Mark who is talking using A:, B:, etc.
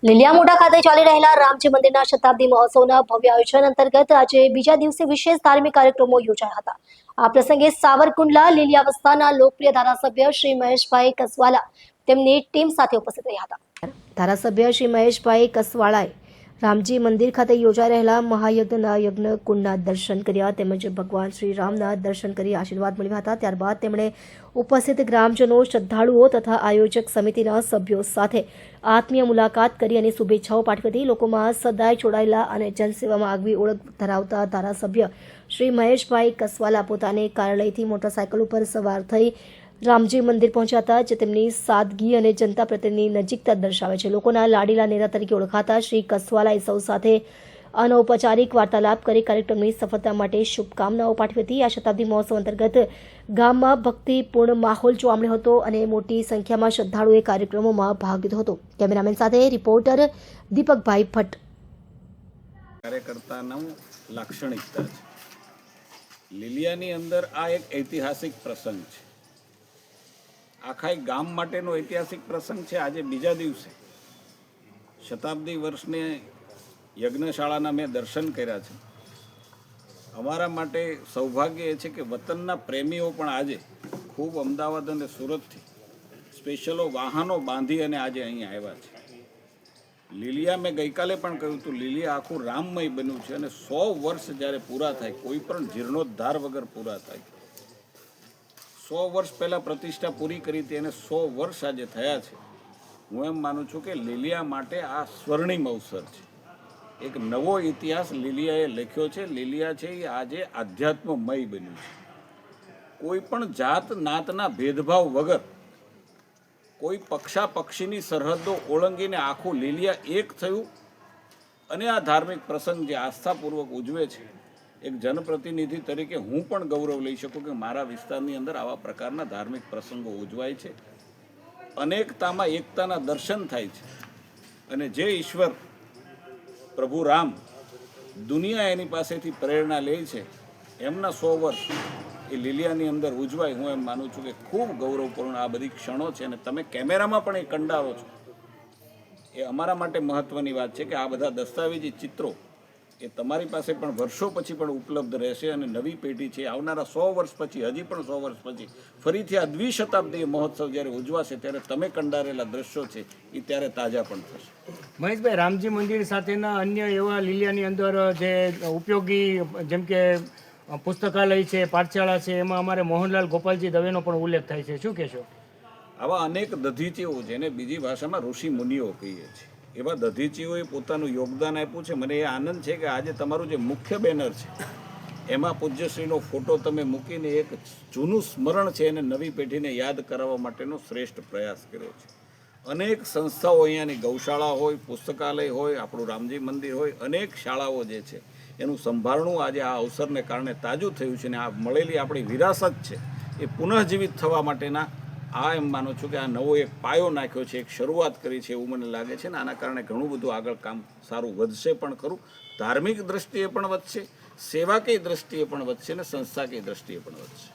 A: લીલિયા મોટા ખાતે ચાલી રહેલા રામજી મંદિરના શતાબ્દી મહોત્સવના ભવ્ય આયોજન અંતર્ગત આજે બીજા દિવસે વિશેષ ધાર્મિક કાર્યક્રમો યોજાયા હતા। આ પ્રસંગે સાવરકુંડલા લીલિયા વિસ્તારના લોકપ્રિય ધારાસભ્ય શ્રી મહેશભાઈ કસવાલા તેમની ટીમ સાથે ઉપસ્થિત રહ્યા હતા। ધારાસભ્ય શ્રી મહેશભાઈ કસવાલાએ રામજી મંદિર ખાતે યોજાઈ રહેલા મહાયજ્ઞના યજ્ઞ કુંડના દર્શન કર્યા તેમજ ભગવાન શ્રી રામના દર્શન કરી આશીર્વાદ મેળવ્યા હતા। ત્યારબાદ તેમણે ઉપસ્થિત ગ્રામજનો, શ્રદ્ધાળુઓ તથા આયોજક સમિતિના સભ્યો સાથે આત્મીય મુલાકાત કરી અને શુભેચ્છાઓ પાઠવી હતી। લોકોમાં સદાય જોડાયેલા અને જનસેવામાં આગવી ઓળખ ધરાવતા ધારાસભ્ય શ્રી મહેશભાઈ કસવાલા પોતાને કાર્યાલયથી મોટરસાયકલ ઉપર સવાર થઈ રામજી મંદિર પહોંચ્યા હતા, જે તેમની સાદગી અને જનતા પ્રત્યેની નજીકતા દર્શાવે છે। લોકોના લાડીલા નેતા તરીકે ઓળખાતા શ્રી કસવાલાએ સૌ સાથે અનૌપચારિક વાર્તાલાપ કરી કાર્યક્રમની સફળતા માટે શુભકામનાઓ પાઠવી હતી। આ શતાબ્દી મહોત્સવ અંતર્ગત ગામમાં ભક્તિપૂર્ણ માહોલ જોવા મળ્યો હતો અને મોટી સંખ્યામાં શ્રદ્ધાળુઓએ કાર્યક્રમોમાં ભાગ લીધો હતો। કેમેરામેન સાથે રિપોર્ટર દીપકભાઈ ભટ્ટ।
B: કાર્યકર્તાનું લાક્ષણિકતા છે। લીલિયાની અંદર આ એક ઐતિહાસિક પ્રસંગ છે, આખા ગામ માટેનો ઐતિહાસિક પ્રસંગ છે। આજે બીજા દિવસે શતાબ્દી વર્ષને યજ્ઞશાળાના મેં દર્શન કર્યા છે। અમારા માટે સૌભાગ્ય એ છે કે વતનના પ્રેમીઓ પણ આજે ખૂબ અમદાવાદ અને સુરતથી સ્પેશિયલો વાહનો બાંધી અને આજે અહીં આવ્યા છે। લીલિયા મેં ગઈકાલે પણ કહ્યું હતું, લીલિયા આખું રામમય બન્યું છે અને 100 વર્ષ જ્યારે પૂરા થાય, કોઈ પણ જીર્ણોદ્ધાર વગર પૂરા થાય, 100 વર્ષ પહેલાં પ્રતિષ્ઠા પૂરી કરી હતી અને 100 વર્ષ આજે થયા છે। હું એમ માનું છું કે લીલિયા માટે આ સ્વર્ણિમ અવસર છે। એક નવો ઇતિહાસ લીલિયાએ લખ્યો છે। લીલિયા છે એ આજે આધ્યાત્મમય બન્યું છે। કોઈ પણ જાત નાતના ભેદભાવ વગર, કોઈ પક્ષાપક્ષીની સરહદો ઓળંગીને આખું લીલિયા એક થયું અને આ ધાર્મિક પ્રસંગ જે આસ્થાપૂર્વક ઉજવે છે, એક જનપ્રતિનિધિ તરીકે હું પણ ગૌરવ લઈ શકું કે મારા વિસ્તારની અંદર આવા પ્રકારના ધાર્મિક પ્રસંગો ઉજવાય છે। અનેકતામાં એકતાના દર્શન થાય છે અને જે ઈશ્વર પ્રભુ રામ દુનિયા એની પાસેથી પ્રેરણા લે છે, એમના 100 વર્ષ એ લીલિયાની અંદર ઉજવાય, હું એમ માનું છું કે ખૂબ ગૌરવપૂર્ણ આ બધી ક્ષણો છે અને તમે કેમેરામાં પણ એ કંડારો છો, એ અમારા માટે મહત્ત્વની વાત છે કે આ બધા દસ્તાવેજી ચિત્રો એ તમારી પાસે પણ વર્ષો પછી પણ ઉપલબ્ધ રહેશે અને નવી પેઢી છે આવનારા 100 વર્ષ પછી, હજી પણ 100 વર્ષ પછી ફરીથી આ દ્વિશતાબ્દી મહોત્સવ જ્યારે ઉજવાશે ત્યારે તમે કંડારેલા દ્રશ્યો છે એ ત્યારે તાજા પણ થશે।
C: મહેશભાઈ, રામજી મંદિર સાથેના અન્ય એવા લીલિયાની અંદર જે ઉપયોગી જેમ કે પુસ્તકાલય છે, પાઠશાળા છે, એમાં અમારે મોહનલાલ ગોપાલજી દવેનો પણ ઉલ્લેખ થાય છે, શું કહેશો?
B: આવા અનેક દધીચીઓ જેને બીજી ભાષામાં ઋષિ મુનિઓ કહીએ છીએ, એવા દધીચીઓએ પોતાનું યોગદાન આપ્યું છે। મને એ આનંદ છે કે આજે તમારું જે મુખ્ય બેનર છે એમાં પૂજ્યશ્રીનો ફોટો તમે મૂકીને એક જૂનું સ્મરણ છે એને નવી પેઢીને યાદ કરાવવા માટેનો શ્રેષ્ઠ પ્રયાસ કર્યો છે। અનેક સંસ્થાઓ, અહીંયાની ગૌશાળા હોય, પુસ્તકાલય હોય, આપણું રામજી મંદિર હોય, અનેક શાળાઓ જે છે એનું સંભાળણું આજે આ અવસરને કારણે તાજું થયું છે અને આ મળેલી આપણી વિરાસત છે એ પુનઃજીવિત થવા માટેના આ એમ માનું છું કે આ નવો એક પાયો નાખ્યો છે, એક શરૂઆત કરી છે એવું મને લાગે છે ને આના કારણે ઘણું બધું આગળ કામ સારું વધશે પણ ખરું। ધાર્મિક દ્રષ્ટિએ પણ વધશે, સેવાકીય દ્રષ્ટિએ પણ વધશે અને સંસ્થાકીય દ્રષ્ટિએ પણ વધશે।